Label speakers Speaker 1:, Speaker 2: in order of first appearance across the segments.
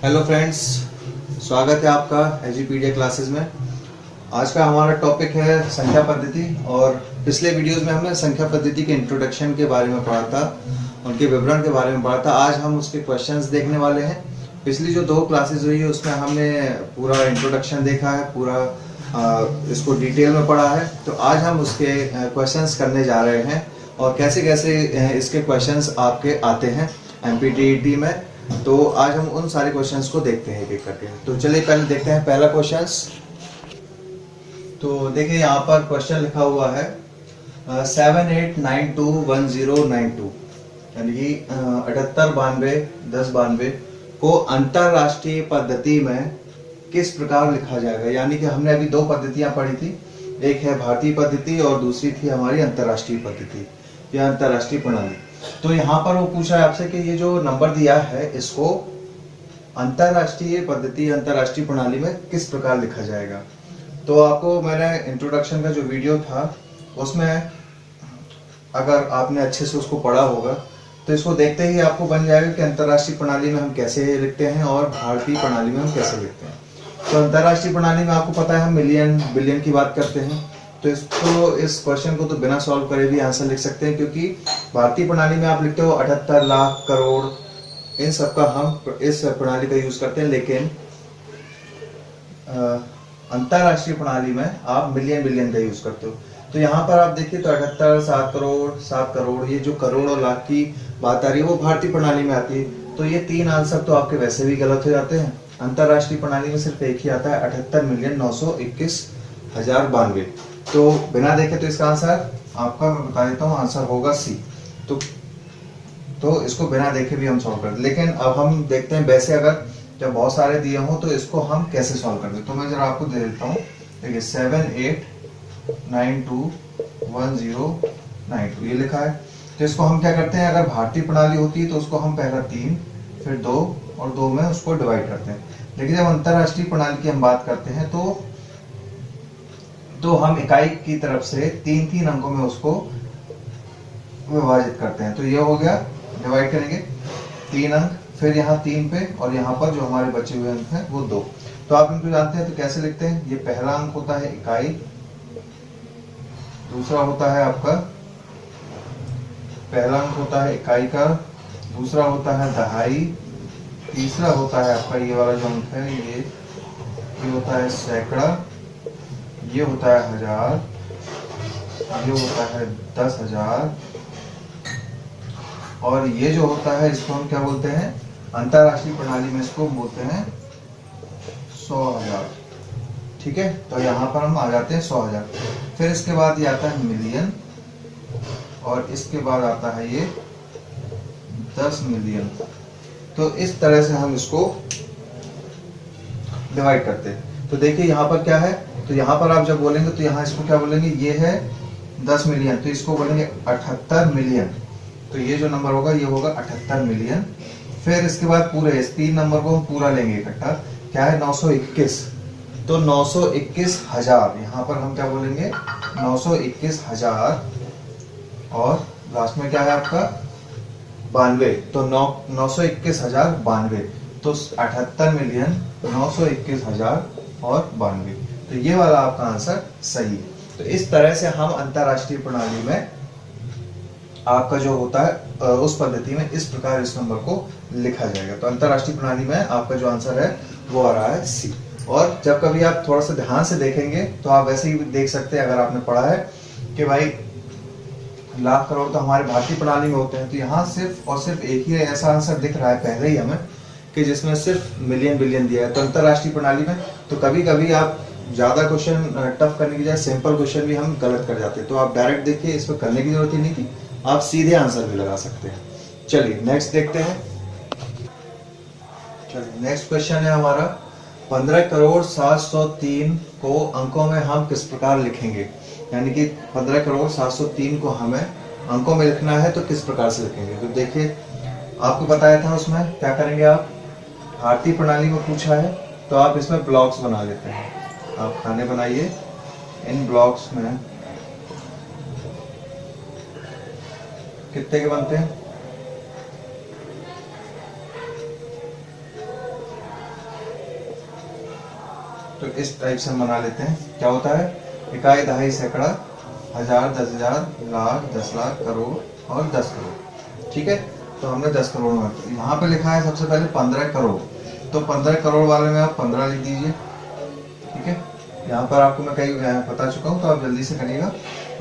Speaker 1: Hello friends, स्वागत है आपका एजुपीडिया क्लासेस में। आज का हमारा टॉपिक है संख्या पद्धति। और पिछले वीडियोस में हमने संख्या पद्धति के इंट्रोडक्शन के बारे में पढ़ा था, उनके विवरण के बारे में पढ़ा था। आज हम उसके क्वेश्चंस देखने वाले हैं। पिछली जो 2 क्लासेस हुई है उसमें हमने पूरा इंट्रोडक्शन देखा है, पूरा इसको डिटेल में पढ़ा है। तो आज हम उसके क्वेश्चंस करने जा रहे हैं और कैसे कैसे इसके क्वेश्चंस आपके आते हैं एमपीटीईटी में। तो आज हम उन सारे क्वेश्चंस को देखते हैं एक-एक करके। तो चलिए पहले देखते हैं पहला क्वेश्चंस। तो देखिए यहाँ पर क्वेश्चन लिखा हुआ है 78921092 यानी कि 78 92 10 92 को अंतरराष्ट्रीय पद्धति में किस प्रकार लिखा जाएगा। यानी कि हमने अभी 2 पद्धतियां पढ़ी थी, एक है भारतीय पद्धति और दूसरी थी हमारी अंतरराष्ट्रीय पद्धति या अंतरराष्ट्रीय प्रणाली। तो यहाँ पर वो पूछा है आपसे कि ये जो नंबर दिया है इसको अंतरराष्ट्रीय पद्धति अंतरराष्ट्रीय प्रणाली में किस प्रकार लिखा जाएगा। तो आपको मैंने इंट्रोडक्शन का जो वीडियो था उसमें अगर आपने अच्छे से उसको पढ़ा होगा तो इसको देखते ही आपको बन जाएगा कि अंतरराष्ट्रीय प्रणाली में हम कैसे लिखते हैं और भारतीय प्रणाली में हम कैसे लिखते हैं। तो अंतरराष्ट्रीय प्रणाली में आपको पता है हम मिलियन बिलियन की बात करते हैं। तो इसको इस क्वेश्चन को तो बिना सॉल्व करे भी आंसर लिख सकते हैं, क्योंकि भारतीय प्रणाली में आप लिखते हो 78 लाख करोड़, इन सब का हम इस प्रणाली का यूज करते हैं। लेकिन अंतरराष्ट्रीय प्रणाली में आप मिलियन बिलियन का यूज करते हो। तो यहाँ पर आप देखिए तो 78 7 करोड़, ये जो करोड़ और लाख की बात आ रही है वो भारतीय प्रणाली में आती है। तो ये 3 आंसर तो आपके वैसे भी गलत हो जाते हैं। अंतरराष्ट्रीय प्रणाली में सिर्फ एक ही आता है 78,921,092। तो बिना देखे तो इसका आंसर आपका मैं बता देता हूँ, आंसर होगा सी। तो इसको बिना देखे भी हम सॉल्व करते। लेकिन अब हम देखते हैं वैसे अगर जब बहुत सारे दिए हों तो इसको हम कैसे सॉल्व करते हैं। तो मैं जरा आपको दे देता हूँ। देखिए 78921092 ये लिखा है। तो इसको हम क्या करते हैं, अगर भारतीय प्रणाली होती है तो उसको हम पहला 3 फिर 2 और 2 में उसको डिवाइड करते हैं। लेकिन जब अंतरराष्ट्रीय प्रणाली की हम बात करते हैं तो हम इकाई की तरफ से 3 अंकों में उसको विभाजित करते हैं। तो ये हो गया, डिवाइड करेंगे 3 अंक, फिर यहाँ 3 पे और यहाँ पर जो हमारे बचे हुए अंक हैं वो 2। तो आप इनको जानते हैं तो कैसे लिखते हैं। ये पहला अंक होता है इकाई, दूसरा होता है आपका पहला अंक होता है इकाई का, दूसरा होता है दहाई, तीसरा होता है आपका ये वाला जो अंक है ये होता है सैकड़ा, ये होता है 1000, ये होता है 10,000 और ये जो होता है इसको हम क्या बोलते हैं, अंतरराष्ट्रीय प्रणाली में इसको बोलते हैं 100,000। ठीक है, तो यहाँ पर हम आ जाते हैं 100,000। फिर इसके बाद ये आता है मिलियन और इसके बाद आता है ये 10 मिलियन। तो इस तरह से हम इसको डिवाइड करते हैं। तो देखिए यहाँ पर क्या है, तो यहाँ पर आप जब बोलेंगे तो यहाँ इसको क्या बोलेंगे, ये है 10 मिलियन तो इसको बोलेंगे 78 मिलियन। तो ये जो नंबर होगा ये होगा 78 मिलियन। फिर इसके बाद पूरे इस 3 नंबर को हम पूरा लेंगे इकट्ठा, क्या है 921। तो 921,000 यहाँ पर हम क्या बोलेंगे 921,000 और लास्ट में क्या है आपका 92। तो 921,092। तो 78 मिलियन 921,000 और 92। तो ये वाला आपका आंसर सही है। तो इस तरह से हम अंतरराष्ट्रीय प्रणाली में आपका जो होता है उस पद्धति में इस प्रकार इस नंबर को लिखा जाएगा। तो अंतरराष्ट्रीय प्रणाली में आपका जो आंसर है वो आ रहा है सी। और जब कभी आप थोड़ा सा ध्यान से देखेंगे तो आप वैसे ही देख सकते हैं, अगर आपने पढ़ा है कि भाई लाख करोड़ तो हमारे भारतीय प्रणाली में होते हैं, तो यहाँ सिर्फ और सिर्फ एक ही ऐसा आंसर दिख रहा है पहले ही हमें कि जिसमें सिर्फ मिलियन बिलियन दिया है। तो अंतरराष्ट्रीय प्रणाली में तो कभी कभी आप ज्यादा क्वेश्चन टफ करने की बजाय सिंपल क्वेश्चन भी हम गलत कर जाते हैं। तो आप डायरेक्ट देखिए, इसमें करने की जरूरत ही नहीं थी, आप सीधे आंसर भी लगा सकते हैं। चलिए नेक्स्ट देखते हैं। चलिए नेक्स्ट क्वेश्चन है हमारा 15,703 को अंकों में हम किस प्रकार लिखेंगे। यानी कि 15,703 को हमें अंकों में लिखना है तो किस प्रकार से लिखेंगे। तो देखिए आपको बताया था उसमें क्या करेंगे, आप भारतीय प्रणाली में पूछा है तो आप इसमें ब्लॉक्स बना लेते हैं। आप खाने बनाइए, इन ब्लॉक्स में कितने के बनते हैं तो इस टाइप से हम बना लेते हैं। क्या होता है, इकाई, दहाई, सैकड़ा, हजार, 10,000, लाख, 10 लाख, करोड़ और 10 करोड़। ठीक है, तो हमने 10 करोड़ में, तो यहाँ पे लिखा है सबसे पहले 15 करोड़, तो 15 करोड़ वाले में आप 15 लिख दीजिए। ठीक है, यहाँ पर आपको मैं कई बता चुका हूँ, तो आप जल्दी से करिएगा।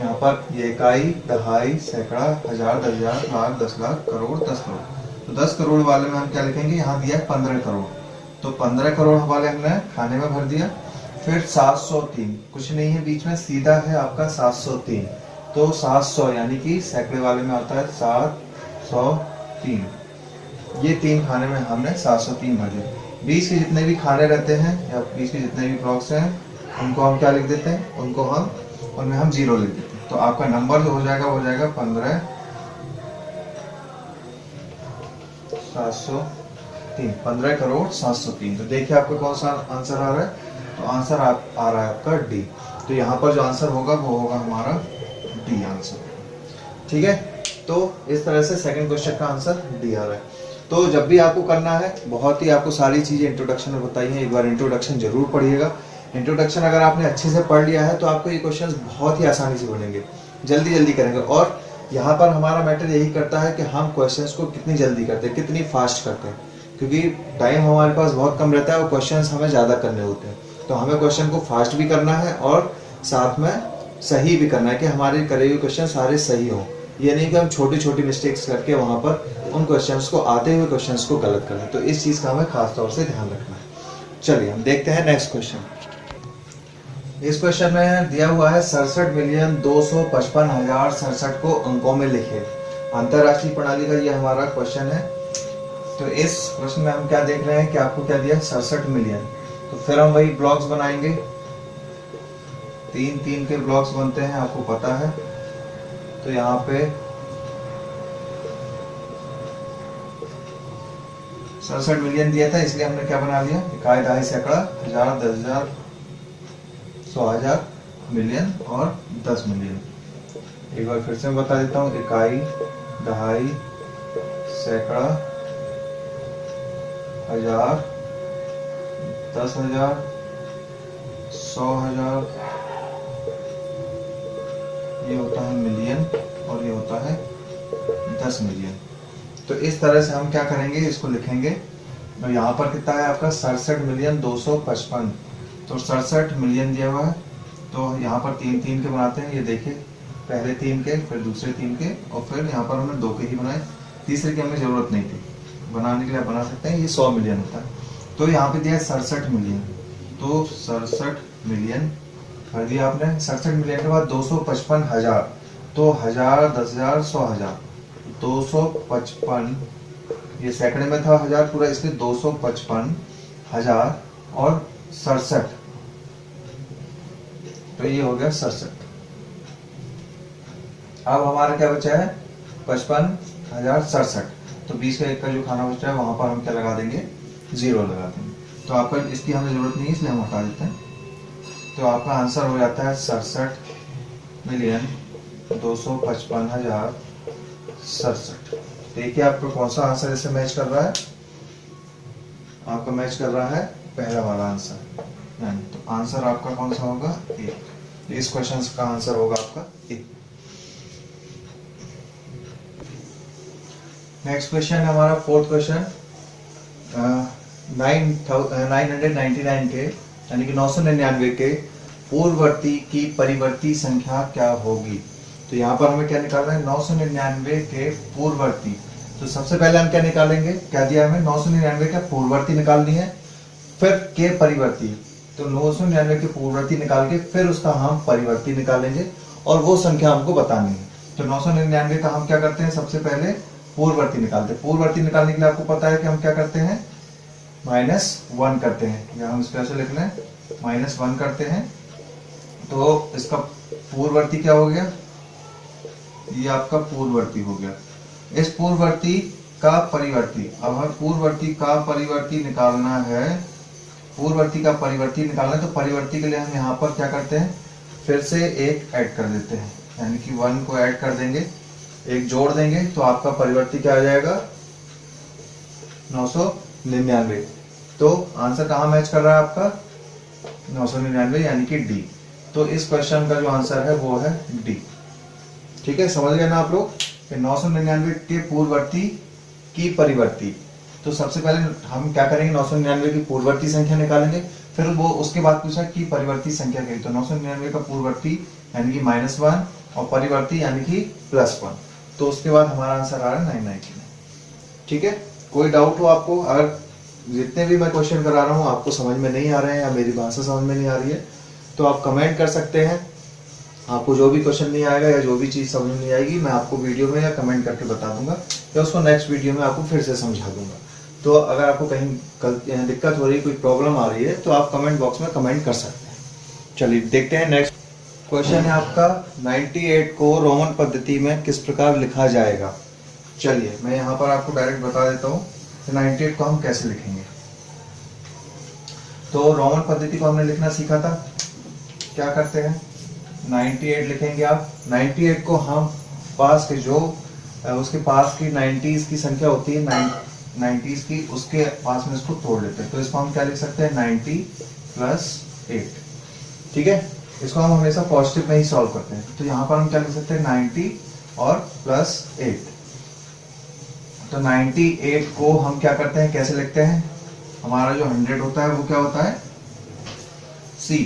Speaker 1: यहाँ पर ये इकाई, दहाई, सैकड़ा, हजार, 10,000, लाख, 10 लाख, करोड़, 10 करोड़। तो 10 करोड़ वाले में हम क्या लिखेंगे, यहाँ दिया है 15 करोड़, तो 15 करोड़ वाले हमने खाने में भर दिया। फिर 703, कुछ नहीं है बीच में, सीधा है आपका 703, तो 700 यानी कि सैकड़े वाले में आता है 703। ये 3 खाने में हमने 703 भर दिए। 20 के जितने भी खाने रहते हैं या 20 के जितने भी ब्लॉक्स हैं, उनको हम क्या लिख देते हैं, उनमें हम 0 लिख देते हैं। तो आपका नंबर जो हो जाएगा वो हो जाएगा 15 करोड़ 703। तो देखिए आपका कौन सा आंसर आ रहा है, तो आंसर आ रहा है आपका डी। तो यहाँ पर जो आंसर होगा वो होगा हमारा डी आंसर। ठीक है, तो इस तरह से सेकंड क्वेश्चन का आंसर डी आ रहा है। तो जब भी आपको करना है, बहुत ही आपको सारी चीजें इंट्रोडक्शन में बताई हैं, एक बार इंट्रोडक्शन जरूर पढ़िएगा। इंट्रोडक्शन अगर आपने अच्छे से पढ़ लिया है तो आपको ये क्वेश्चंस बहुत ही आसानी से बनेंगे, जल्दी करेंगे। और यहाँ पर हमारा मैटर यही करता है कि हम क्वेश्चंस को कितनी जल्दी करते हैं, कितनी फास्ट करते हैं, क्योंकि टाइम हमारे पास बहुत कम रहता है और क्वेश्चंस हमें ज़्यादा करने होते हैं। तो हमें क्वेश्चन को फास्ट भी करना है और साथ में सही भी करना है कि हमारे करे हुए क्वेश्चन सारे सही हों। ये नहीं कि हम छोटी छोटी मिस्टेक्स करके वहाँ पर उन क्वेश्चंस को, आते हुए क्वेश्चंस को गलत करें। तो इस चीज़ का हमें खास तौर से ध्यान रखना है। चलिए हम देखते हैं नेक्स्ट क्वेश्चन। इस क्वेश्चन में दिया हुआ है 67,255,067 को अंकों में लिखे। अंतरराष्ट्रीय प्रणाली का ये हमारा क्वेश्चन है। तो इस प्रश्न में हम क्या देख रहे हैं कि आपको क्या दिया है, 67 मिलियन। तो फिर हम वही ब्लॉक्स बनाएंगे, 3 के ब्लॉक्स बनते हैं, आपको पता है। तो यहाँ पे 67 मिलियन दिया था, इसलिए हमने क्या बना लिया, इकाई, दहाई, सैकड़ा, हजार, 10,000, 100,000, मिलियन और 10 मिलियन। एक बार फिर से मैं बता देता हूँ, इकाई, दहाई, सैकड़ा, हजार, 10,000, 100,000, ये होता है मिलियन और ये होता है 10 मिलियन। तो इस तरह से हम क्या करेंगे, इसको लिखेंगे। तो यहाँ पर कितना है आपका 67,255। तो 67 मिलियन दिया हुआ है, तो यहाँ पर 3 के बनाते हैं। ये देखिए, पहले 3 के, फिर दूसरे 3 के, और फिर यहाँ पर हमने 2 के ही बनाए, तीसरे की हमें जरूरत नहीं थी, बनाने के लिए बना सकते हैं। ये 100 मिलियन होता है। तो यहाँ पे दिया है 67 मिलियन, तो 67 मिलियन कर दिया आपने। 67 मिलियन के बाद 255,000, तो 1000, 10,000, 100,000, 255, ये सैकड़े में था 1000 पूरा, इसलिए 255,000 और 67, तो ये हो गया 67। अब हमारा क्या बचा है, 55,067। तो 20 का 1 का जो खाना बचा है वहां पर हम क्या लगा देंगे, 0 लगा देंगे। तो आपका इसकी हमें जरूरत नहीं है, इसलिए हम हटा देते हैं। तो आपका आंसर हो जाता है 67,255,067। देखिए आपको कौन सा आंसर इससे मैच कर रहा है, आपका मैच कर रहा है पहला वाला आंसर। तो आंसर आपका कौन सा होगा, ए। इस क्वेश्चन का आंसर होगा आपका ए। नेक्स्ट क्वेश्चन है हमारा फोर्थ क्वेश्चन। 999 के यानी कि 999 के पूर्ववर्ती की परिवर्ती संख्या क्या होगी। तो यहाँ पर हमें क्या निकालना है, 999 के पूर्ववर्ती। तो सबसे पहले हम क्या निकालेंगे, क्या दिया हमें, 999 का पूर्ववर्ती निकालनी है, फिर के परिवर्ती। तो 999 के पूर्ववर्ती निकाल के फिर उसका हम परिवर्ती निकालेंगे और वो संख्या हमको बतानी है। तो 999 का हम क्या करते हैं, सबसे पहले पूर्ववर्ती निकालते हैं। पूर्ववर्ती निकालने के लिए आपको पता है कि हम क्या करते हैं, -1 करते हैं, या हम स्पेशल लिख लें -1 करते हैं। तो इसका पूर्ववर्ती क्या हो गया, ये आपका पूर्ववर्ती हो गया। इस पूर्ववर्ती का परिवर्ती, अब हमें पूर्ववर्ती का परिवर्ती निकालना है, पूर्ववर्ती का परिवर्ती निकालना है। तो परिवर्ती के लिए हम यहाँ पर क्या करते हैं, फिर से 1 ऐड कर देते हैं, यानी कि 1 को ऐड कर देंगे, 1 जोड़ देंगे, तो आपका परिवर्ती क्या आ जाएगा, 999। तो आंसर कहाँ मैच कर रहा है आपका, 999 यानी कि डी। तो इस क्वेश्चन का जो आंसर है वो है डी। ठीक है, समझ गए ना आप लोग कि 999 के पूर्ववर्ती की परिवर्ती। तो सबसे पहले हम क्या करेंगे, 999 की पूर्ववर्ती संख्या निकालेंगे, फिर वो उसके बाद पूछा कि परिवर्ती संख्या क्या है। तो 999 का पूर्ववर्ती यानी कि -1 और परिवर्ती यानी कि +1। तो उसके बाद हमारा आंसर आ रहा है 999। ठीक है, कोई डाउट हो आपको? अगर जितने भी मैं क्वेश्चन करा रहा हूँ आपको समझ में नहीं आ रहे हैं या मेरी भाषा समझ में नहीं आ रही है तो आप कमेंट कर सकते हैं। आपको जो भी क्वेश्चन नहीं आएगा या जो भी चीज़ समझ में नहीं आएगी मैं आपको वीडियो में या कमेंट करके बता दूंगा या उसको नेक्स्ट वीडियो में आपको फिर से समझा दूंगा। तो अगर आपको कहीं दिक्कत हो रही है, कोई प्रॉब्लम आ रही है तो आप कमेंट बॉक्स में कमेंट कर सकते हैं। चलिए देखते हैं नेक्स्ट क्वेश्चन है आपका 98 को रोमन पद्धति में किस प्रकार लिखा जाएगा। चलिए मैं यहाँ पर आपको डायरेक्ट बता देता हूँ कि 98 को हम कैसे लिखेंगे। तो रोमन पद्धति को हमने लिखना सीखा था। क्या करते हैं, 98 लिखेंगे आप। 98 को हम पास के जो उसके पास की 90s की संख्या होती है 90s की, उसके पास में इसको तोड़ लेते हैं। तो इसको हम क्या लिख सकते हैं, 90 + 8। ठीक है, इसको हम हमेशा पॉजिटिव में ही सॉल्व करते हैं। तो यहाँ पर हम क्या लिख सकते हैं, 90 और +8। तो 98 को हम क्या करते हैं, कैसे लिखते हैं, हमारा जो 100 होता है वो क्या होता है, C।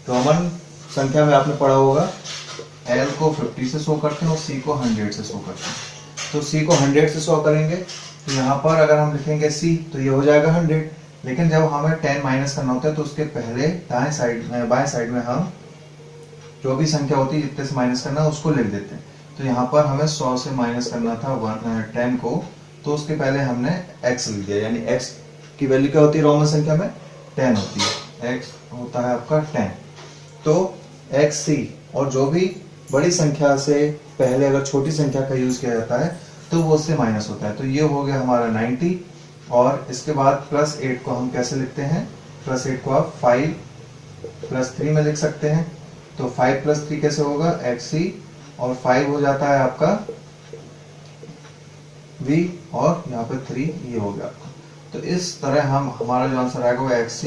Speaker 1: रोमन संख्या में आपने पढ़ा होगा L को 50 से शो करते हैं और C को 100 से शो करते हैं। तो C को 100 से शो करेंगे तो यहाँ पर अगर हम लिखेंगे C तो ये हो जाएगा 100। लेकिन जब हमें 10 माइनस करना होता है तो उसके पहले दाएं साइड में बाएं साइड में हम जो भी संख्या होती है जितने से माइनस करना है उसको लिख देते हैं। तो यहाँ पर हमें 100 से माइनस करना था 10 को, तो उसके पहले हमने x लिख दिया, यानी x की वैल्यू क्या होती है रोमन संख्या में, 10 होती है। x होता है आपका 10। तो xc, और जो भी बड़ी संख्या से पहले अगर छोटी संख्या का यूज किया जाता है तो वो उससे माइनस होता है। तो ये हो गया हमारा 90। और इसके बाद +8 को हम कैसे लिखते हैं, +8 को आप 5 + 3 में लिख सकते हैं। तो 5 + 3 कैसे होगा, xc, और 5 हो जाता है आपका v, और यहाँ पे 3 ये हो गया आपका। तो इस तरह हम हमारा जो आंसर आएगा वो xc,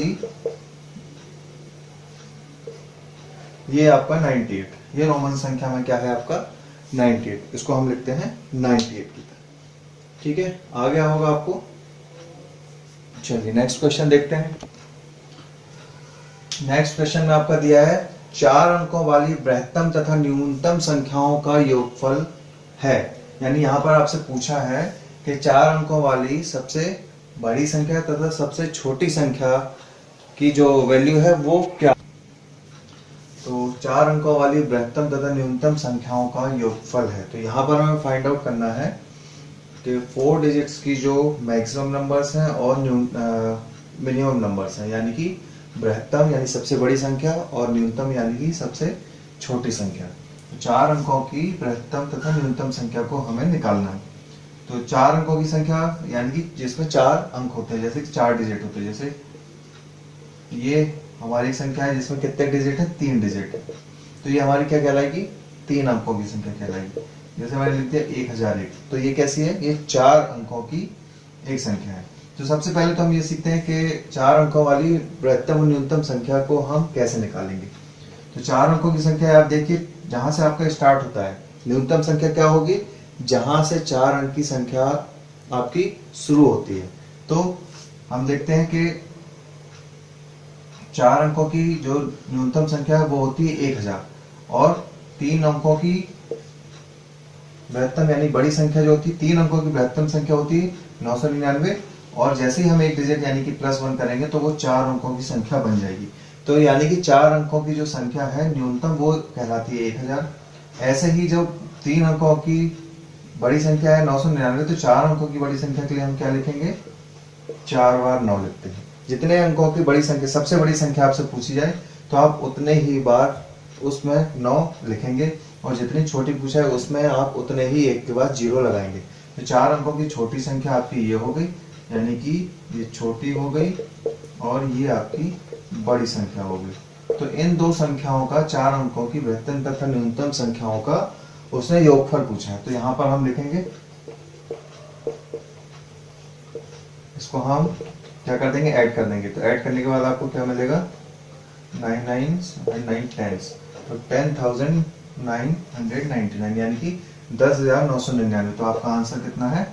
Speaker 1: ये आपका 98, ये रोमन संख्या में क्या है आपका 98। इसको हम लिखते हैं 98 की तरह। ठीक है, आ गया होगा आपको। चलिए नेक्स्ट क्वेश्चन देखते हैं। नेक्स्ट क्वेश्चन में आपका दिया है 4 अंकों वाली बृहत्तम तथा न्यूनतम संख्याओं का योगफल है। यानी यहाँ पर आपसे पूछा है कि 4 अंकों वाली सबसे बड़ी संख्या तथा सबसे छोटी संख्या की जो वैल्यू है वो क्या। तो 4 अंकों वाली बृहत्तम तथा न्यूनतम संख्याओं का योगफल है। तो यहाँ पर हमें फाइंड आउट करना है कि 4 डिजिट्स की जो मैक्सिमम नंबर्स हैं और मिनिमम नंबर्स हैं, यानी कि बृहत्तम यानी सबसे बड़ी संख्या और न्यूनतम यानी कि सबसे छोटी संख्या। तो 4 अंकों की बृहत्तम तथा न्यूनतम संख्या को हमें निकालना है। तो 4 अंकों की संख्या यानी कि जिसमें 4 अंक होते हैं, जैसे 4 डिजिट होते हैं। जैसे ये हमारी संख्या है जिसमें कितने डिजिट है, 3 डिजिट है। तो ये हमारी क्या कहलाएगी, 3 अंकों की संख्या कहलाएगी। जैसे मैंने लिख दिया 1001, तो ये कैसी है, ये 4 अंकों की एक संख्या है। तो सबसे पहले तो हम ये सीखते हैं कि 4 अंकों वाली बृहत्तम और न्यूनतम संख्या को हम कैसे निकालेंगे। तो 4 अंकों की संख्या आप देखिए, जहां से आपका स्टार्ट होता है, न्यूनतम संख्या क्या होगी, जहां से 4 अंक की संख्या आपकी शुरू होती है। तो हम देखते हैं कि 4 अंकों की जो न्यूनतम संख्या है वो होती है 1000, और 3 अंकों की बृहत्तम यानी बड़ी संख्या जो होती है, 3 अंकों की बृहत्तम संख्या होती है 999। और जैसे ही हम एक डिजिट यानी कि +1 करेंगे तो वो 4 अंकों की संख्या बन जाएगी। तो यानी कि 4 अंकों की जो संख्या है न्यूनतम वो कहलाती है 1000। ऐसे ही जो 3 अंकों की बड़ी संख्या है 999, तो 4 अंकों की बड़ी संख्या के लिए हम क्या लिखेंगे, 4 बार 9 लिखते हैं। जितने अंकों की बड़ी संख्या, सबसे बड़ी संख्या आपसे पूछी जाए तो आप उतने ही बार उसमें 9 लिखेंगे, और जितनी छोटी पूछा है उसमें आप उतने ही एक के बाद 0 लगाएंगे। तो 4 अंकों की छोटी संख्या आपकी ये हो गई, यानी कि ये छोटी हो गई, और ये आपकी बड़ी संख्या हो गई। तो इन दो संख्याओं का, 4 अंकों की बृहत्तम तथा न्यूनतम संख्याओं का उसने योगफल पूछा है। तो यहाँ पर हम लिखेंगे, इसको हम क्या कर देंगे, ऐड कर देंगे। तो ऐड करने के बाद आपको क्या मिलेगा, nine nines and nine tens, तो 10,999 यानी कि 10,999। तो आपका आंसर कितना है?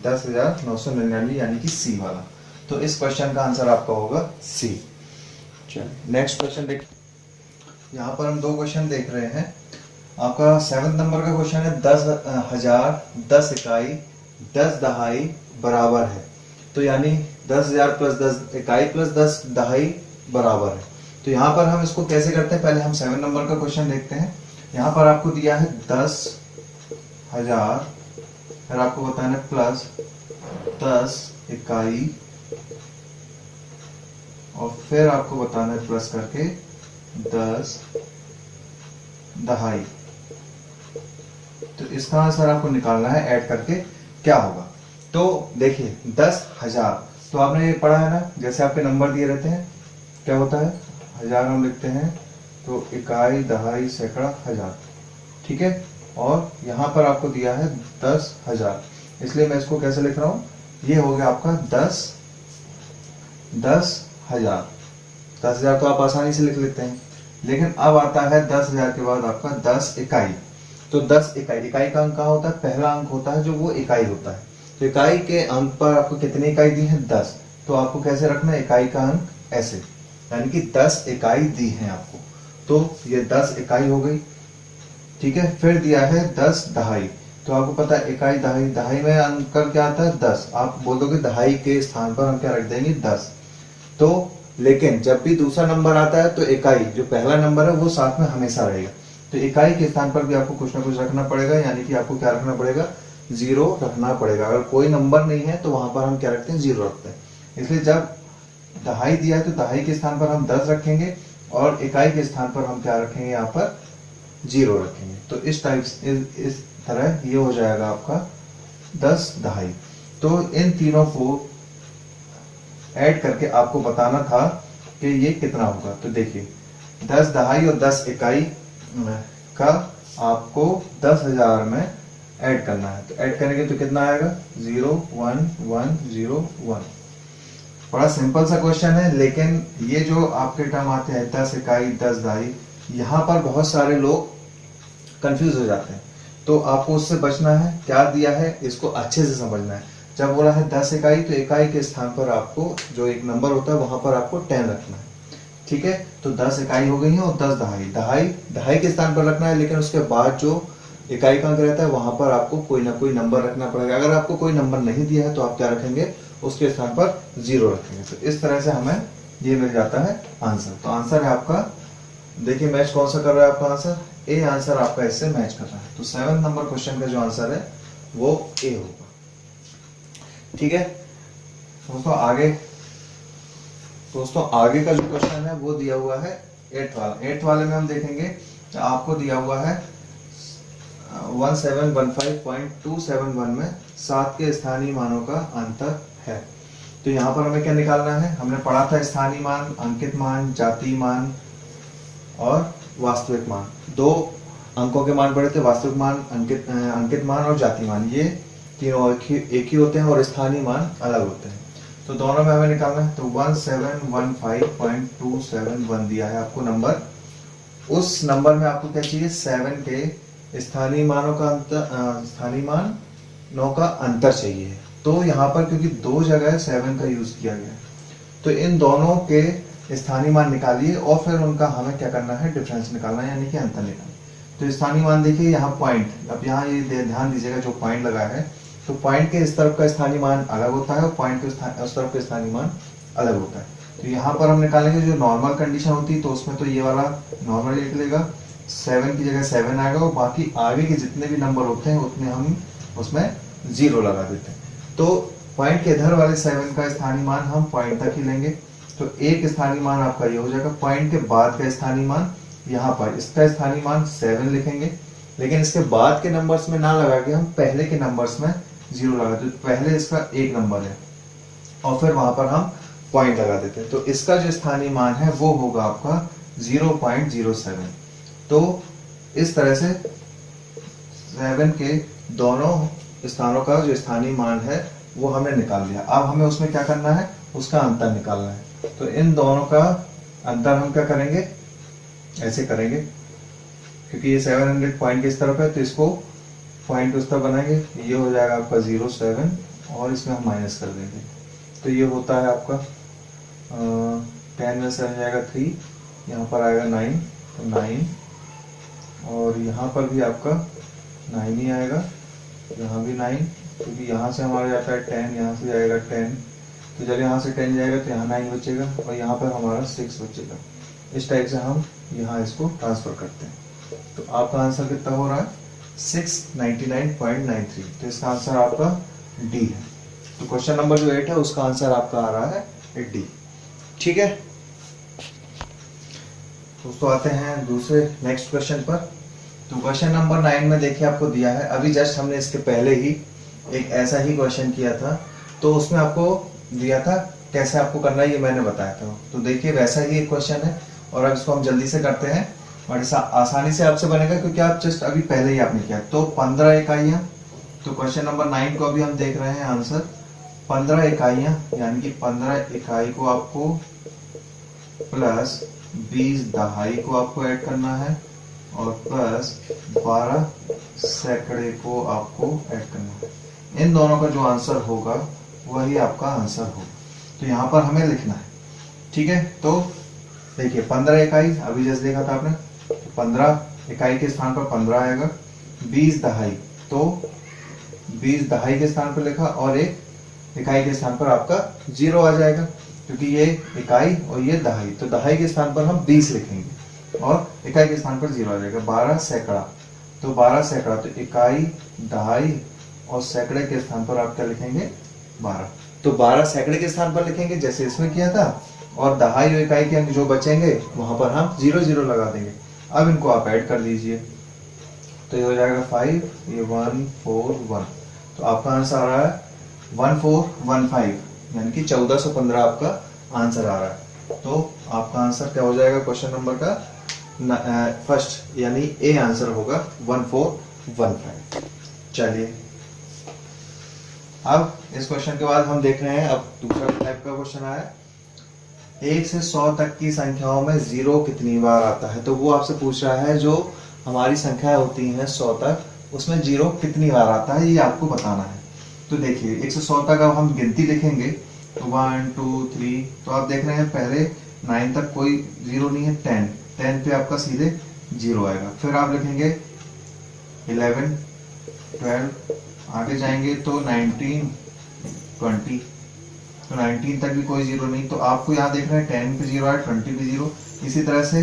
Speaker 1: 10,999 यानी कि सी वाला। तो इस क्वेश्चन का आंसर आपका होगा सी। चलिए नेक्स्ट क्वेश्चन देखिए। यहाँ पर हम दो क्वेश्चन देख रहे हैं। आपका 7 नंबर का क्वेश्चन है 10,000, 10 इकाई, 10 दहाई बराबर है। तो यानी 10,000 प्लस 10 इकाई प्लस 10 दहाई बराबर है। तो यहाँ पर हम इसको कैसे करते हैं, पहले हम 7 नंबर का क्वेश्चन देखते हैं। यहाँ पर आपको दिया है 10,000, फिर आपको बताना है प्लस 10 इकाई, और फिर आपको बताना है प्लस करके 10 दहाई। तो इसका आंसर आपको निकालना है ऐड करके क्या होगा। तो देखिए 10,000, तो आपने ये पढ़ा है ना, जैसे आपके नंबर दिए रहते हैं क्या होता है, हजार हम लिखते हैं, तो इकाई दहाई सैकड़ा हजार, ठीक है। और यहाँ पर आपको दिया है 10,000, इसलिए मैं इसको कैसे लिख रहा हूँ, ये हो गया आपका 10,000। 10,000 तो आप आसानी से लिख लेते हैं, लेकिन अब आता है 10,000 के बाद आपका 10 इकाई। तो 10 इकाई, इकाई का अंक कहाँ होता है, पहला अंक होता है जो वो इकाई होता है। तो इकाई के अंक पर आपको कितनी इकाई दी है, 10। तो आपको कैसे रखना है, इकाई का अंक ऐसे, यानी कि 10 इकाई दी है आपको, तो ये 10 इकाई हो गई, ठीक है। फिर दिया है 10 दहाई, तो आपको पता है इकाई दहाई, दहाई में अंक क्या आता है 10, आप बोल दोगे दहाई के स्थान पर हम क्या रख देंगे 10। तो लेकिन जब भी दूसरा नंबर आता है तो इकाई जो पहला नंबर है वो साथ में हमेशा रहेगा। तो इकाई के स्थान पर भी आपको कुछ ना कुछ रखना पड़ेगा, यानी कि आपको क्या रखना पड़ेगा, 0 रखना पड़ेगा। अगर कोई नंबर नहीं है तो वहां पर हम क्या रखते हैं, 0 रखते हैं। इसलिए जब दहाई दिया है तो दहाई के स्थान पर हम 10 रखेंगे, और इकाई के स्थान पर हम क्या रखेंगे, यहाँ पर 0 रखेंगे। तो इस टाइप इस तरह ये हो जाएगा आपका 10 दहाई। तो इन तीनों को ऐड करके आपको बताना था कि ये कितना होगा। तो देखिए 10 दहाई और 10 इकाई का आपको 10,000 में ऐड करना है। तो ऐड करेंगे तो कितना आएगा, 0 1 1 0 1। बड़ा सिंपल सा क्वेश्चन है, लेकिन ये जो आपके टर्म आते हैं 10 इकाई 10 दहाई, यहाँ पर बहुत सारे लोग कंफ्यूज हो जाते हैं। तो आपको उससे बचना है, क्या दिया है इसको अच्छे से समझना है। जब बोला है 10 इकाई, तो इकाई के स्थान पर आपको जो एक नंबर होता है वहां पर आपको 10 रखना है, ठीक है। तो 10 इकाई हो गई है, और 10 दहाई, दहाई के स्थान पर रखना है, लेकिन उसके बाद जो इकाई का अंक रहता है वहां पर आपको कोई ना कोई नंबर रखना पड़ेगा। अगर आपको कोई नंबर नहीं दिया है तो आप क्या रखेंगे, उसके स्थान पर 0 रखेंगे। तो इस तरह से हमें ये मिल जाता है आंसर। तो आंसर है आपका, देखिए मैच कौन सा कर रहा है आपका आंसर, ए आंसर आपका इससे मैच कर रहा है। तो 7 नंबर क्वेश्चन का जो आंसर है वो ए होगा, ठीक है। दोस्तों आगे का जो क्वेश्चन है वो दिया हुआ है 8th वाला। 8th वाले में हम देखेंगे तो आपको दिया हुआ है 1715.271 में 7 के स्थानीय मानों का अंतर है। तो यहाँ पर हमें क्या निकालना है, हमने पढ़ा था स्थानीय मान, अंकित मान, जातीय मान और वास्तविक मान। 2 अंकों के मान पढ़े थे, वास्तविक मान, अंकित मान और जातीय मान। ये तीनों एक ही होते हैं और स्थानीय मान अलग होते हैं। तो दोनों में हमें निकालना है। तो 1715.271 दिया है आपको नंबर। उस नंबर में आपको क्या चाहिए, 7 के स्थानीय मानों का अंतर, स्थानीय मानों का अंतर चाहिए। तो यहाँ पर क्योंकि 2 जगह 7 का यूज किया गया है, तो इन दोनों के स्थानीय मान निकालिए और फिर उनका हमें क्या करना है, डिफरेंस निकालना है, यानी कि अंतर निकालना। तो स्थानीय मान देखिए यहाँ पॉइंट, अब यहाँ ये ध्यान दीजिएगा जो पॉइंट लगा है, तो पॉइंट के इस तरफ का स्थानीय मान अलग होता है और पॉइंट के उस तरफ का स्थानीय मान अलग होता है। तो यहाँ पर हम निकालेंगे जो नॉर्मल कंडीशन होती है, तो उसमें तो ये वाला नॉर्मल निकलेगा, 7 की जगह 7 आएगा, और बाकी आगे के जितने भी नंबर होते हैं उतने हम उसमें 0 लगा देते हैं। तो पॉइंट के इधर वाले 7 का स्थानीय मान हम पॉइंट तक ही लेंगे। तो एक स्थानीय मान आपका ये हो जाएगा। पॉइंट के बाद का स्थानीय मान, यहाँ पर इसका स्थानीय मान 7 लिखेंगे, लेकिन इसके बाद के नंबर्स में ना लगा के हम पहले के नंबर्स में 0 लगा देते। तो पहले इसका एक नंबर है और फिर वहां पर हम पॉइंट लगा देते हैं। तो इसका जो स्थानीय मान है वो होगा आपका 0.07। तो इस तरह से 7 के दोनों स्थानों का जो स्थानीय मान है वो हमने निकाल लिया। अब हमें उसमें क्या करना है, उसका अंतर निकालना है। तो इन दोनों का अंतर हम क्या करेंगे, ऐसे करेंगे, क्योंकि ये 700 पॉइंट किस तरफ है तो इसको पॉइंट उस तरफ बनाएंगे, ये हो जाएगा आपका 07 और इसमें हम माइनस कर देंगे, तो ये होता है आपका 10 में से आ जाएगा 3, यहाँ पर आएगा 9, तो 9, और यहाँ पर भी आपका 9 ही आएगा, यहाँ भी 9, क्योंकि यहाँ से हमारा जाता है 10, यहाँ से जाएगा 10, तो जब यहाँ से 10 जाएगा तो यहाँ 9 बचेगा और यहाँ पर हमारा 6 बचेगा। इस टाइप से हम यहाँ इसको ट्रांसफर करते हैं। तो आपका आंसर कितना हो रहा है 699.93, तो इसका आंसर आपका डी है। तो क्वेश्चन नंबर जो 8 है उसका आंसर आपका आ रहा है डी। ठीक है दोस्तों, आते हैं दूसरे नेक्स्ट क्वेश्चन पर। तो क्वेश्चन नंबर 9 में देखिए आपको दिया है, अभी जस्ट हमने इसके पहले ही एक ऐसा ही क्वेश्चन किया था, तो उसमें आपको दिया था कैसे आपको करना है ये मैंने बताया था। तो देखिए वैसा ही एक क्वेश्चन है और अब इसको हम जल्दी से करते हैं और आसानी से आपसे बनेगा क्योंकि आप जस्ट अभी पहले ही आपने किया। तो 15 इकाइयां, तो क्वेश्चन नंबर 9 को अभी हम देख रहे हैं आंसर 15 इकाइयां, यानी कि 15 इकाई को आपको प्लस 20 दहाई को आपको ऐड करना है और प्लस 12 सैकड़े को आपको ऐड करना है। इन दोनों का जो आंसर होगा वही आपका आंसर होगा, तो यहाँ पर हमें लिखना है। ठीक है, तो देखिए 15 इकाई अभी जैसे देखा था आपने, तो 15 इकाई के स्थान पर 15 आएगा, 20 दहाई, तो 20 दहाई के स्थान पर लिखा और एक इकाई के स्थान पर आपका 0 आ जाएगा, क्योंकि ये इकाई और ये दहाई, तो दहाई के स्थान पर हम 20 लिखेंगे और इकाई के स्थान पर 0 आ जाएगा। 12 सैकड़ा, तो 12 सैकड़ा, तो इकाई दहाई और सैकड़े के स्थान पर आप क्या लिखेंगे 12, तो 12 सैकड़े के स्थान पर लिखेंगे जैसे इसमें किया था, और दहाई और इकाई के अंक जो बचेंगे वहां पर हम 0 0 लगा देंगे। अब इनको आप ऐड कर दीजिए, तो ये हो जाएगा 5, ये 1 4 1, तो आपका आंसर आ रहा है 1415, यानी कि 1415 आपका आंसर आ रहा है। तो आपका आंसर क्या हो जाएगा क्वेश्चन नंबर का फर्स्ट, यानी ए आंसर होगा 1415। चलिए अब इस क्वेश्चन के बाद हम देख रहे हैं, अब दूसरा टाइप का क्वेश्चन आया, 1 से 100 तक की संख्याओं में 0 कितनी बार आता है। तो वो आपसे पूछ रहा है जो हमारी संख्याएं होती हैं 100 तक, उसमें 0 कितनी बार आता है ये आपको बताना है। तो देखिए 1 से 100 तक अब हम गिनती लिखेंगे, तो 1 2 3, तो आप देख रहे हैं पहले 9 तक कोई 0 नहीं है, 10 पे आपका सीधे 0 आएगा, फिर आप लिखेंगे 11 12, आगे जाएंगे तो 19 20, तो 19 तक भी कोई 0 नहीं, तो आपको यहाँ देख रहे हैं 10 पे 0 है, 20 पे 0, इसी तरह से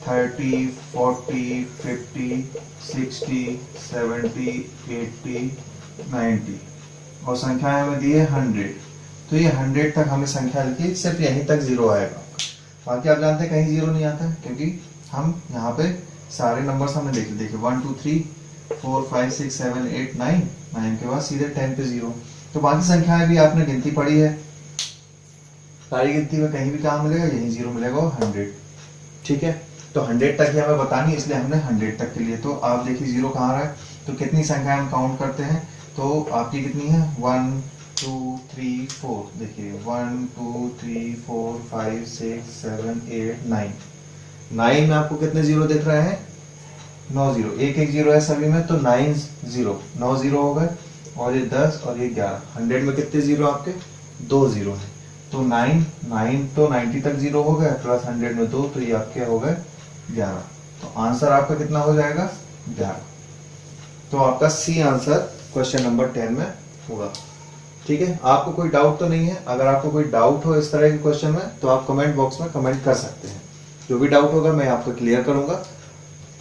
Speaker 1: 30 40 50 60 70 80 90, और संख्या हमें दी है 100, तो ये 100 तक हमें संख्या लिखी, सिर्फ यहीं तक 0 आएगा, बाकी आप जानते हैं कहीं 0 नहीं आता है, क्योंकि हम यहाँ पे सारे नंबर्स हमने देख लिए। देखिए 1 2 3 4 5 6 7 8 9, 9 के बाद सीधे 10 पे 0, तो बाकी संख्याएं भी आपने गिनती पढ़ी है, सारी गिनती में कहीं भी कहाँ मिलेगा, यही 0 मिलेगा, 100। ठीक है, तो 100 तक ही हमें बतानी, इसलिए हमने 100 तक के लिए, तो आप देखिए 0 कहाँ रहा है, तो कितनी संख्याएं हम काउंट करते हैं, तो आपकी कितनी है 1 2 3 4, देखिए 1 2 3 4 5 6 7 8 9, 9 में आपको कितने 0 दिख रहे हैं, 9 0, एक 0 है सभी में, तो 9 0, 9 0 हो गए, और ये 10 और ये 11, 100 में कितने 0 आपके 2 0 है, तो 9 तो 90 तक 0 हो गए, प्लस 100 में 2, तो ये आपके हो गए 11, तो आंसर आपका कितना हो जाएगा 11। तो आपका सी आंसर क्वेश्चन नंबर 10 में होगा। ठीक है, आपको कोई डाउट तो नहीं है? अगर आपको कोई डाउट हो इस तरह के क्वेश्चन में तो आप कमेंट बॉक्स में कमेंट कर सकते हैं, जो भी डाउट होगा मैं आपको क्लियर करूंगा।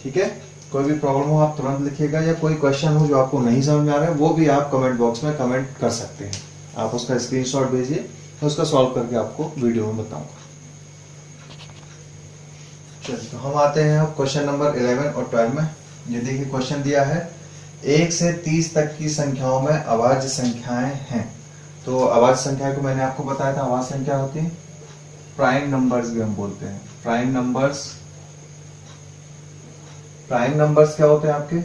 Speaker 1: ठीक है, कोई भी प्रॉब्लम हो आप तुरंत लिखिएगा, या कोई क्वेश्चन हो जो आपको नहीं समझ में आ रहा है वो भी आप कमेंट बॉक्स में कमेंट कर सकते हैं। आप उसका स्क्रीनशॉट भेजिए, मैं उसका सॉल्व करके आपको वीडियो में बताऊंगा। चलिए, तो हम आते हैं अब क्वेश्चन नंबर 11 और 12 में। ये देखिए क्वेश्चन दिया है 1 से 30 तक की संख्याओं में अभाज्य संख्याएं हैं। तो अभाज्य संख्या को मैंने आपको बताया था, अभाज्य संख्या होती है प्राइम नंबर्स भी हम बोलते हैं। प्राइम नंबर्स क्या होते हैं आपके?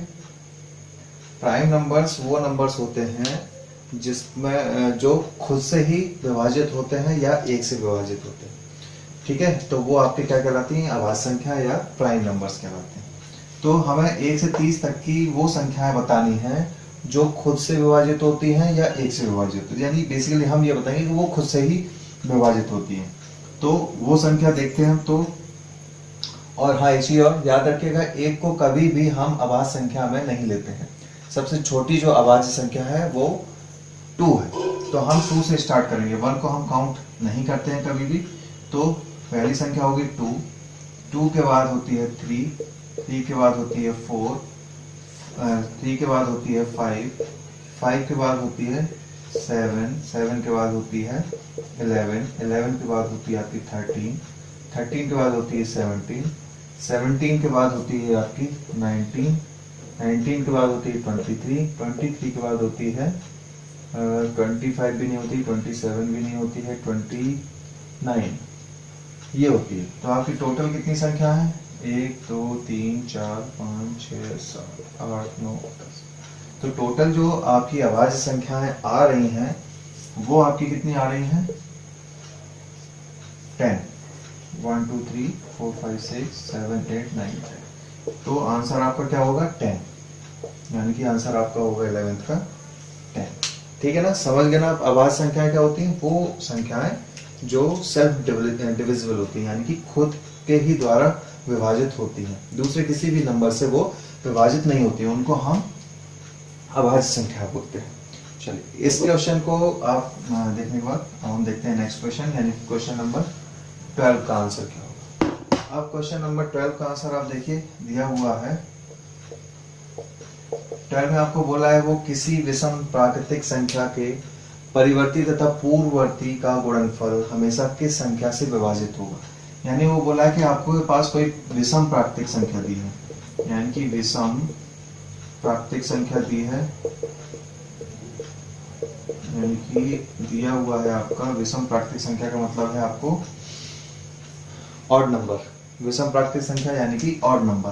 Speaker 1: प्राइम नंबर्स वो नंबर्स होते हैं जिसमें जो खुद से ही विभाजित होते हैं या 1 से विभाजित होते हैं। ठीक है, तो वो आपके क्या कहलाती हैं, आभाज्य संख्या या प्राइम नंबर्स कहलाते हैं। तो हमें 1 से 30 तक की वो संख्याएं बतानी है जो खुद से विभाजित होती हैं या 1 से विभाजित होती है, यानी बेसिकली हम ये बताएंगे कि वो खुद से ही विभाजित होती है। तो वो संख्या देखते हैं हम तो। और हाँ, इसी और याद रखिएगा, 1 को कभी भी हम अभाज्य संख्या में नहीं लेते हैं। सबसे छोटी जो अभाज्य संख्या है वो 2 है, तो हम 2 से स्टार्ट करेंगे। 1 को हम काउंट नहीं करते हैं कभी भी। तो पहली संख्या होगी 2, 2 के बाद होती है 3, 3 के बाद होती है 4, 3 के बाद होती है 5, 5 के बाद होती है 7, 7 के बाद होती है 11, 11 के बाद होती है आपकी 13, 13 के बाद होती है 17, 17 के बाद होती है आपकी 19, 19 के बाद होती है 23, 23 के बाद होती है 25 भी नहीं होती, 27 भी नहीं होती है, 29 ये होती है। तो आपकी टोटल कितनी संख्या है, 1 2 3 4 5 6 7 8 9 10। तो टोटल जो आपकी अभाज्य संख्याएं आ रही हैं वो आपकी कितनी आ रही हैं, 10, 1 2 3 4 5 6 7 8 9 10। तो आंसर आपका क्या होगा, 10, यानी कि आंसर आपका होगा 11th का 10। ठीक है ना, समझ गए ना आप। अभाज्य संख्याएं क्या होती हैं, वो संख्याएं जो सेल्फ डिविजिबल होती हैं, यानी कि खुद के ही द्वारा विभाजित होती हैं, दूसरे किसी भी नंबर से वो विभाजित नहीं होती हैं, उनको हम अभाज्य संख्या बोलते हैं। चलिए, इस क्वेश्चन को आप देखने के बाद हम देखते हैं नेक्स्ट क्वेश्चन, यानी क्वेश्चन नंबर 12 का आंसर क्या होगा। अब क्वेश्चन नंबर 12 का आंसर आप देखिए, दिया हुआ है 12 में आपको बोला है वो किसी विषम प्राकृतिक संख्या के परिवर्ती तथा पूर्ववर्ती का गुणनफल हमेशा किस संख्या से विभाजित होगा। यानी वो बोला है कि आपको पास कोई विषम प्राकृतिक संख्या दी है, यानी कि विषम प्राकृतिक संख्या दी है, यानी कि दिया हुआ है आपका विषम प्राकृतिक संख्या का मतलब है आपको ऑड नंबर। विषम प्राकृतिक संख्या यानी कि ऑड नंबर।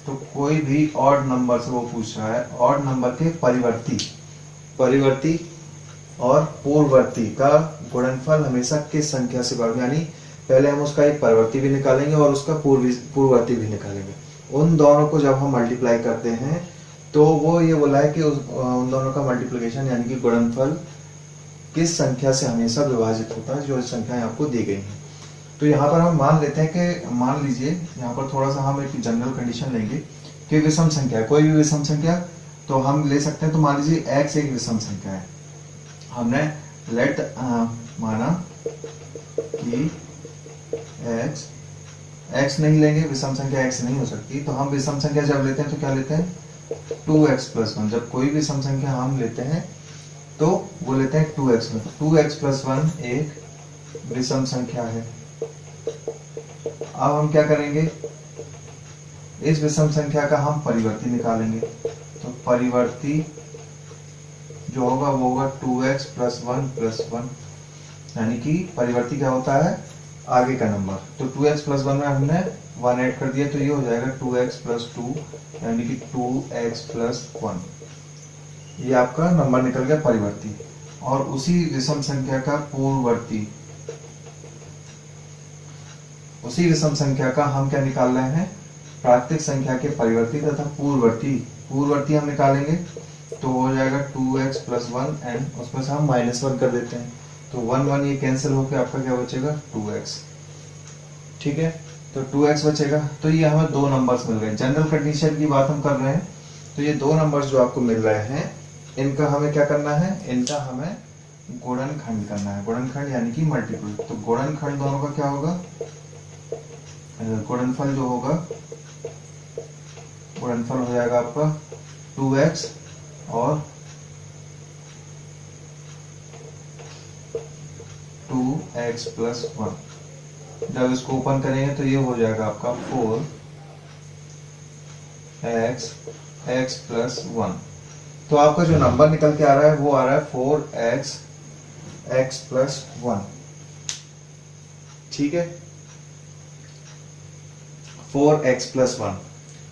Speaker 1: तो कोई भी ऑड नंबर से वो पूछ रहा है, ऑड नंबर के परिवर्ती और पूर्ववर्ती का गुणनफल हमेशा किस संख्या से बराबर, यानी पहले हम उसका एक परिवर्ती भी निकालेंगे और उसका पूर्ववर्ती भी निकालेंगे। उन दोनों को जब हम मल्टीप्लाई करते हैं तो वो ये बोला है कि उन दोनों का मल्टीप्लिकेशन यानी कि गुणनफल किस संख्या से हमेशा विभाजित होता है, जो संख्याएं आपको दी गई हैं। तो यहाँ पर हम मान लेते हैं कि मान लीजिए यहाँ पर थोड़ा सा हम एक जनरल कंडीशन लेंगे कि विषम संख्या, कोई भी विषम संख्या तो हम ले सकते हैं। तो मान लीजिए x एक विषम संख्या है, हमने लेट माना कि x नहीं लेंगे, विषम संख्या x नहीं हो सकती। तो हम विषम संख्या जब लेते हैं तो क्या लेते हैं, 2x+1। जब कोई भी विषम संख्या हम लेते हैं तो वो लेते हैं 2x में। 2x+1 एक विषम संख्या है। अब हम क्या करेंगे, इस विषम संख्या का हम परिवर्ती निकालेंगे। तो परिवर्ती जो होगा वो होगा 2x+1+1, यानी कि परिवर्ती क्या होता है, आगे का नंबर। तो 2x+1 में हमने 1 ऐड कर दिया तो ये हो जाएगा 2x+2, यानी कि 2x+1। ये आपका नंबर निकल गया परिवर्ती। और उसी विषम संख्या का पूर्ववर्ती, उसी विषम संख्या का हम क्या निकाल रहे हैं, प्राकृतिक संख्या के परिवर्ती तथा पूर्ववर्ती हम निकालेंगे। तो हो जाएगा 2x+1 एंड उसमें से हम -1 कर देते हैं। तो 1 ये कैंसिल होकर आपका क्या बचेगा, 2x। ठीक है, तो 2x बचेगा। तो ये हमें दो नंबर्स मिल गए। जनरल कंडीशन की बात हम कर रहे हैं। तो ये दो नंबर्स जो आपको मिल रहे हैं, इनका हमें क्या करना है, इनका हमें गुणनखंड करना है। गुणनखंड यानी कि मल्टीपल। तो गुणनखंड दोनों का क्या होगा, गुणनफल जो होगा, गुणनफल हो जाएगा आपका 2x और 2x+1। जब इसको ओपन करेंगे तो ये हो जाएगा आपका 4x+1। तो आपका जो नंबर निकल के आ रहा है वो आ रहा है 4x+1। ठीक है, 4x+1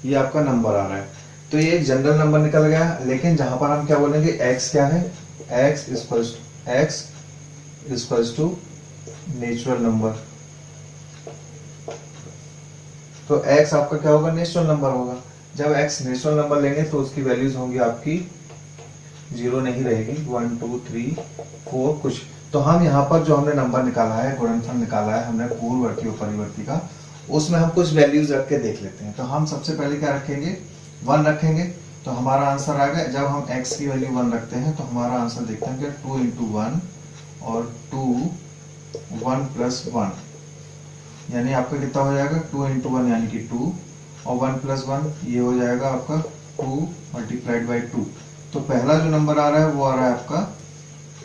Speaker 1: ये आपका नंबर आ रहा है। तो ये एक जनरल नंबर निकल गया। लेकिन जहां पर हम क्या बोलेंगे, x क्या है, x equals to natural number. तो x आपका क्या होगा, नेचुरल नंबर होगा। जब x नेचुरल नंबर लेंगे तो उसकी वैल्यूज होंगी आपकी 0 नहीं रहेगी, 1 2 3 4 कुछ। तो हम यहाँ पर जो हमने नंबर निकाला है, गुणनफल निकाला है हमने पूर्ववर्ती और परिवर्ती का, उसमें हम कुछ वैल्यूज रख के देख लेते हैं। तो हम सबसे पहले क्या रखेंगे, 1 रखेंगे। तो हमारा आंसर आ गया, जब हम x की वैल्यू 1 रखते हैं तो हमारा आंसर देखते हैं कि 2 इंटू 1 और 2 1 प्लस 1, यानी आपका कितना हो जाएगा, 2 इंटू 1 यानी कि 2 और 1 प्लस 1 ये हो जाएगा आपका 2 मल्टीप्लाइड बाई 2। तो पहला जो नंबर आ रहा है वो आ रहा है आपका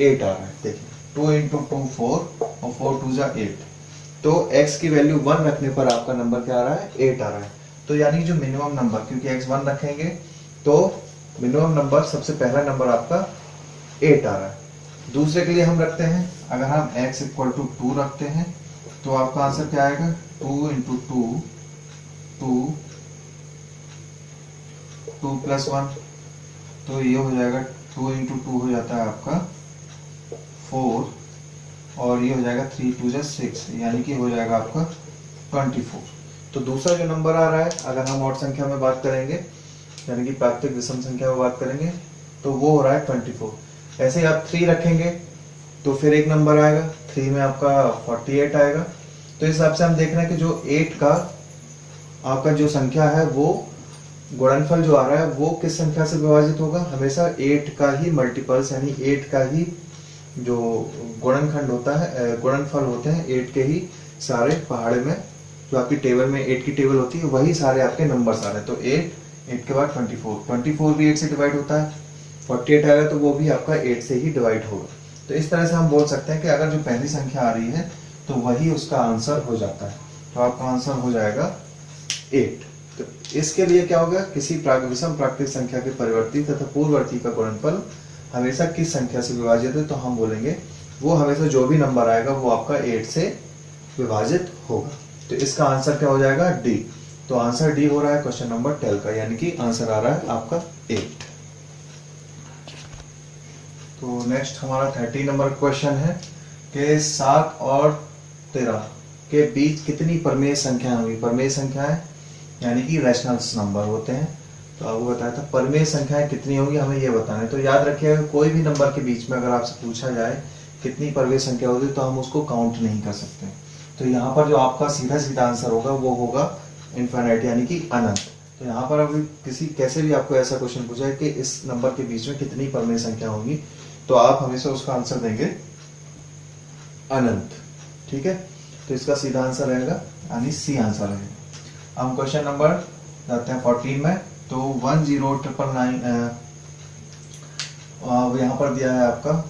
Speaker 1: 8 आ रहा है। देखिए 2 इंटू 2 4 और 4 2 जा 8। तो x की वैल्यू 1 रखने पर आपका नंबर क्या आ रहा है, 8 आ रहा है। तो यानी जो मिनिमम नंबर, क्योंकि x 1 रखेंगे तो मिनिमम नंबर सबसे पहला नंबर आपका 8 आ रहा है। दूसरे के लिए हम रखते हैं, अगर हम x इक्वल टू 2 रखते हैं तो आपका आंसर क्या आएगा, 2 इंटू 2 2 प्लस 1, तो ये हो जाएगा 2 इंटू 2 हो जाता है आपका 4 और ये हो जाएगा 3 2 जा 6, यानी कि हो जाएगा आपका 24। तो दूसरा जो नंबर आ रहा है, अगर हम और संख्या में बात करेंगे यानी कि प्राकृतिक विषम संख्या में बात करेंगे तो वो हो रहा है 24। ऐसे ही आप 3 रखेंगे तो फिर एक नंबर आएगा, 3 में आपका 48 आएगा। तो इस हिसाब से हम देख रहे हैं कि जो 8 का आपका जो संख्या है वो गुणनफल जो आ रहा है वो किस संख्या से विभाजित होगा, हमेशा 8 का ही मल्टीपल्स यानी 8 का ही जो गुणनखंड होता है, गुणनफल होते हैं 8 के ही सारे पहाड़े में, जो आपकी टेबल में 8 की टेबल होती है वही सारे आपके नंबर्स आ रहे हैं। तो 8 के बाद 24 भी 8 से डिवाइड होता है, 48 आएगा तो वो भी आपका 8 से ही डिवाइड होगा। तो इस तरह से हम बोल सकते हैं कि अगर जो पहली संख्या आ रही है तो वही उसका आंसर हो जाता है। तो आपका आंसर हो जाएगा 8। तो इसके लिए क्या होगा, किसी विषम प्राकृतिक संख्या के परिवर्ती तथा पूर्ववर्ती का गुणनफल हमेशा किस संख्या से विभाजित है, तो हम बोलेंगे वो हमेशा जो भी नंबर आएगा वो आपका 8 से विभाजित होगा। तो इसका आंसर क्या हो जाएगा, डी। तो आंसर डी हो रहा है क्वेश्चन नंबर 12 का, यानी कि आंसर आ रहा है आपका 8। तो नेक्स्ट हमारा 30 नंबर क्वेश्चन है कि 7 और 13 के बीच कितनी परमेय संख्याएं होंगी। परमेय संख्याएं यानी कि रैशनल्स नंबर होते हैं। तो आपको बताया था परमेय संख्याएं कितनी होंगी, हमें ये बताना है। तो याद रखिएगा कोई भी नंबर के बीच में अगर आपसे पूछा जाए कितनी परमेय संख्या होगी तो हम उसको काउंट नहीं कर सकते। तो यहाँ पर जो आपका सीधा सीधा आंसर होगा वो होगा इनफाइनाइट यानी कि अनंत। तो यहाँ पर अभी किसी कैसे भी आपको ऐसा क्वेश्चन पूछा है कि इस नंबर के बीच में कितनी परमेय संख्या होगी तो आप हमेशा उसका आंसर देंगे अनंत। ठीक है, तो इसका सीधा आंसर रहेगा यानी सी आंसर रहेगा। हम क्वेश्चन नंबर जाते हैं 14 में। तो 10,999 यहाँ पर दिया है आपका,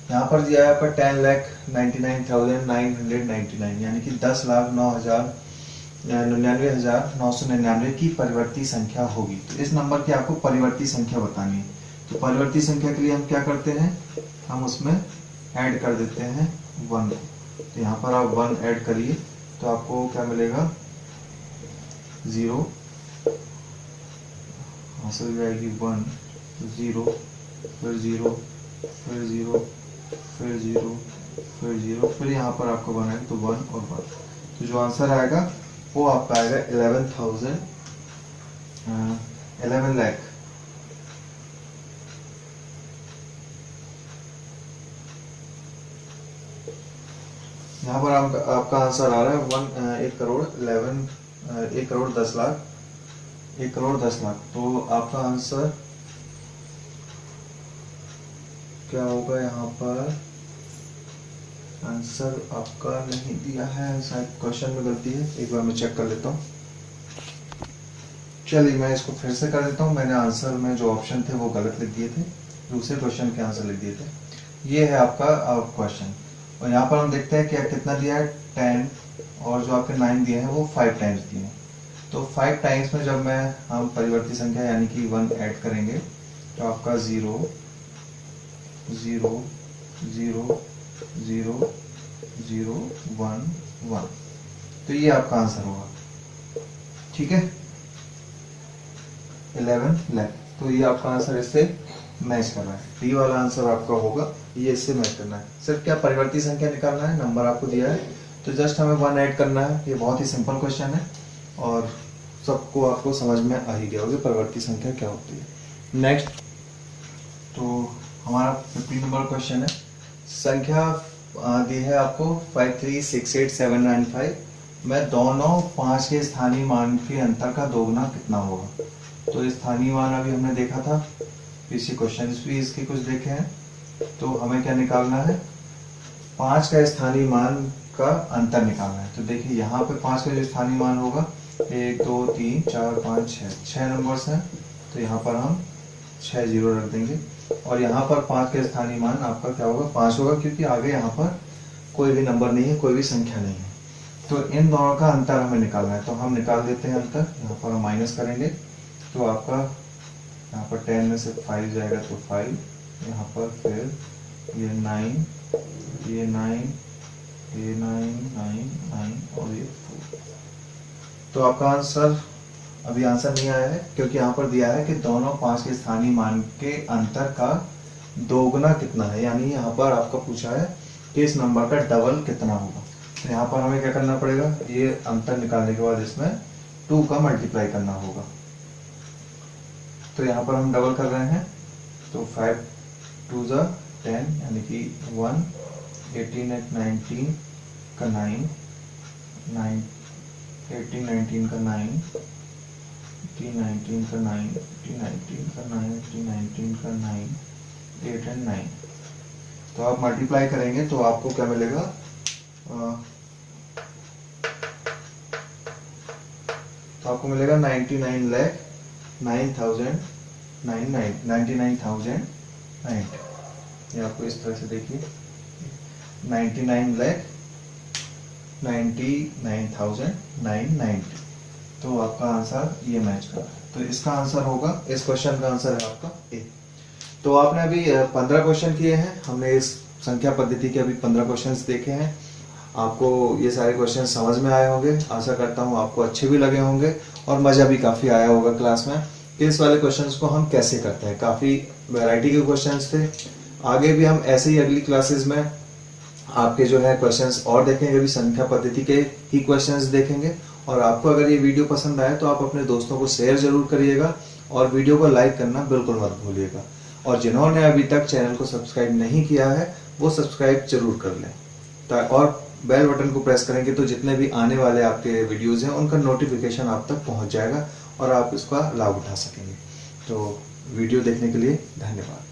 Speaker 1: यहाँ पर दिया है आपका 10,99,999 यानी कि 10,99,999 की परिवर्ती संख्या होगी। तो इस नंबर की आपको परिवर्ती संख्या बतानी है। तो परिवर्ती संख्या के लिए हम क्या करते हैं, हम उसमें ऐड कर देते हैं 1। तो यहाँ पर आप 1 ऐड करिए तो आपको क्या मिलेगा, 0 हासिल जाएगी 1 0 फिर 0 फिर 0 फिर 0 फिर 0 फिर यहाँ पर आपको 1 है तो 1 और 1। तो जो आंसर आएगा वो आपका आएगा 11 लाख। यहाँ पर आपका आंसर आ रहा है 1 करोड़ 10 लाख। 1 करोड़ 10 लाख। तो आपका आंसर क्या होगा, यहाँ पर आंसर आपका नहीं दिया है, शायद क्वेश्चन में गलती है। एक बार मैं चेक कर लेता हूँ। चलिए मैं इसको फिर से कर देता हूँ। मैंने आंसर में जो ऑप्शन थे वो गलत लिख दिए थे, दूसरे क्वेश्चन के आंसर लिख दिए थे। ये है आपका क्वेश्चन। और यहाँ पर हम देखते हैं कि कितना दिया है 10 और जो आपके 9 दिए हैं वो 5 टाइम्स दिए हैं। तो 5 टाइम्स में जब हम परिवर्ती संख्या यानी कि 1 ऐड करेंगे तो आपका 0 0 0 0 0 1 1। तो ये आपका आंसर होगा। ठीक है, 11 लाख। तो ये आपका आंसर इससे मैच कर रहा है। डी वाला आंसर आपका होगा, ये इससे मैच करना है। सिर्फ क्या परिवर्ती संख्या निकालना है, नंबर आपको दिया है तो जस्ट हमें 1 ऐड करना है। ये बहुत ही सिंपल क्वेश्चन है और सबको आपको समझ में आ ही गया होगा परिवर्ती संख्या क्या होती है। नेक्स्ट, तो हमारा 15 नंबर क्वेश्चन है। संख्या दी है आपको 5368795 में दोनों 5 के स्थानीय मान के अंतर का दोगुना कितना होगा। तो स्थानीय मान अभी हमने देखा था, पीछे क्वेश्चन भी इसके कुछ देखे हैं। तो हमें क्या निकालना है, 5 का स्थानीय मान का अंतर निकालना है। तो देखिए यहाँ पे 5 का जो स्थानीय मान होगा 1 2 3 4 5 6 नंबर्स हैं। तो यहाँ पर हम 6 जीरो रख देंगे और यहाँ पर 5 का स्थानीय मान आपका क्या होगा, 5 होगा, क्योंकि आगे यहाँ पर कोई भी नंबर नहीं है, कोई भी संख्या नहीं है। तो इन दोनों का अंतर हमें निकालना है। तो हम निकाल देते हैं अंतर, यहाँ पर हम माइनस करेंगे। तो आपका यहाँ पर 10 में से 5 जाएगा तो 5, यहाँ पर फिर ये 9, ये 9, ये 9 9 9 और ये 4। तो आपका आंसर अभी आंसर नहीं आया है, क्योंकि यहाँ पर दिया है कि दोनों 5 के स्थानीय मान के अंतर का दोगुना कितना है, यानी यहाँ पर आपका पूछा है कि इस नंबर का डबल कितना होगा। तो यहाँ पर हमें क्या करना पड़ेगा, ये अंतर निकालने के बाद इसमें 2 का मल्टीप्लाई करना होगा। तो यहाँ पर हम डबल कर रहे हैं। तो 5 2 ज़ा 10 यानी कि 1, 18 8 19 का 9, 9 18 19 का 9, 18 19 का 9, 18 19 का 9, 18 19 का 9, 8 and 9। तो आप मल्टीप्लाई करेंगे तो आपको क्या मिलेगा, तो आपको मिलेगा 99,9,090। ये आपको इस तरह से देखिए 99,99,990। तो आपका आंसर ये मैच कर रहा है। तो इसका आंसर होगा, इस क्वेश्चन का आंसर है आपका ए। तो आपने अभी 15 क्वेश्चन किए हैं। हमने इस संख्या पद्धति के अभी 15 क्वेश्चंस देखे हैं। आपको ये सारे क्वेश्चन समझ में आए होंगे, आशा करता हूँ आपको अच्छे भी लगे होंगे और मज़ा भी काफ़ी आया होगा क्लास में कि इस वाले क्वेश्चंस को हम कैसे करते हैं। काफ़ी वैरायटी के क्वेश्चंस थे। आगे भी हम ऐसे ही अगली क्लासेस में आपके जो है क्वेश्चंस और देखेंगे, अभी संख्या पद्धति के ही क्वेश्चंस देखेंगे। और आपको अगर ये वीडियो पसंद आए तो आप अपने दोस्तों को शेयर जरूर करिएगा और वीडियो को लाइक करना बिल्कुल मत भूलिएगा। और जिन्होंने अभी तक चैनल को सब्सक्राइब नहीं किया है वो सब्सक्राइब जरूर कर लें और बेल बटन को प्रेस करेंगे तो जितने भी आने वाले आपके वीडियोस हैं उनका नोटिफिकेशन आप तक पहुंच जाएगा और आप इसका लाभ उठा सकेंगे। तो वीडियो देखने के लिए धन्यवाद।